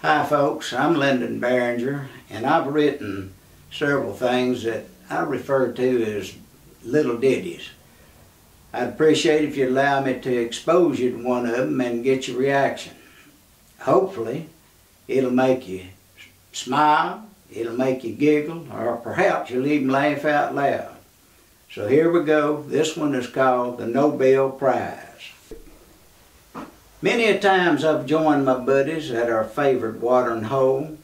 Hi folks, I'm Lyndon Barringer, and I've written several things that I refer to as little ditties. I'd appreciate if you'd allow me to expose you to one of them and get your reaction. Hopefully, it'll make you smile, it'll make you giggle, or perhaps you'll even laugh out loud. So here we go. This one is called the Nobel Prize. Many a times I've joined my buddies at our favorite watering hole.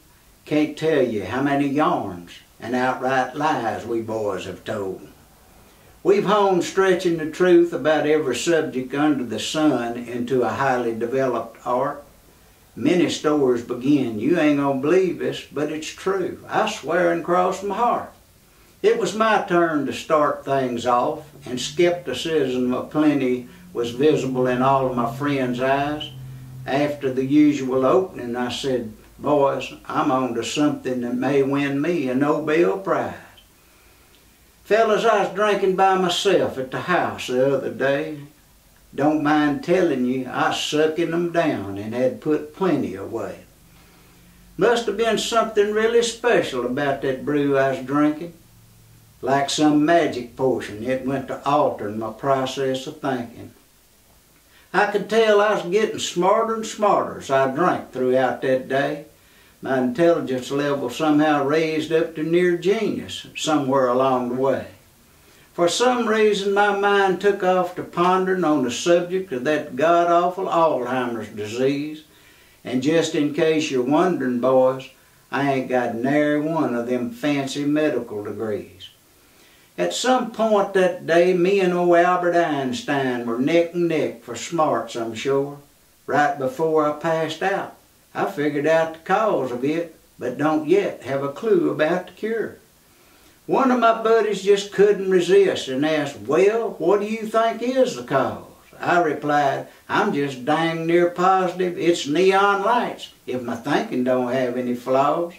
Can't tell you how many yarns and outright lies we boys have told. We've honed stretching the truth about every subject under the sun into a highly developed art. Many stories begin, you ain't gonna believe this, but it's true. I swear and cross my heart. It was my turn to start things off, and skepticism aplenty was visible in all of my friends' eyes. After the usual opening, I said, "Boys, I'm on to something that may win me a Nobel Prize." Fellas, I was drinking by myself at the house the other day. Don't mind telling you, I was sucking them down and had put plenty away. Must have been something really special about that brew I was drinking. Like some magic potion, it went to altering my process of thinking. I could tell I was getting smarter and smarter as I drank throughout that day. My intelligence level somehow raised up to near genius somewhere along the way. For some reason, my mind took off to pondering on the subject of that god-awful Alzheimer's disease. And just in case you're wondering, boys, I ain't got nary one of them fancy medical degrees. At some point that day, me and old Albert Einstein were neck and neck for smarts, I'm sure. Right before I passed out, I figured out the cause of it, but don't yet have a clue about the cure. One of my buddies just couldn't resist and asked, "Well, what do you think is the cause?" I replied, "I'm just dang near positive it's neon lights, if my thinking don't have any flaws."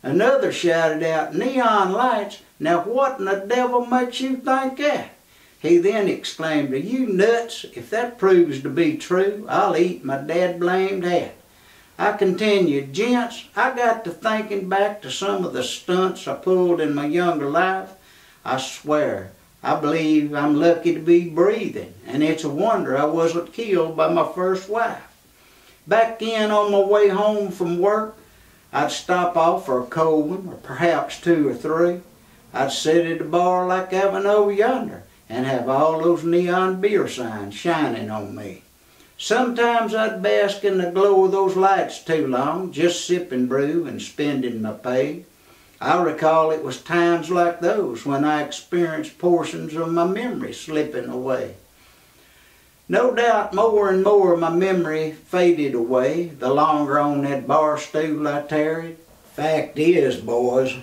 Another shouted out, "Neon lights? Now what in the devil makes you think that?" He then exclaimed, "Are you nuts? If that proves to be true, I'll eat my dad-blamed hat." I continued, "Gents, I got to thinking back to some of the stunts I pulled in my younger life. I swear, I believe I'm lucky to be breathing, and it's a wonder I wasn't killed by my first wife. Back then, on my way home from work, I'd stop off for a cold one, or perhaps two or three. I'd sit at a bar like that one over yonder, and have all those neon beer signs shining on me. Sometimes I'd bask in the glow of those lights too long, just sipping brew and spending my pay. I recall it was times like those when I experienced portions of my memory slipping away. No doubt more and more my memory faded away the longer on that bar stool I tarried. Fact is, boys,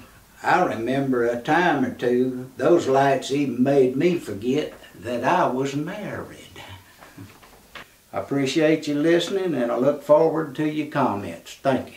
I remember a time or two those lights even made me forget that I was married. I appreciate you listening, and I look forward to your comments. Thank you.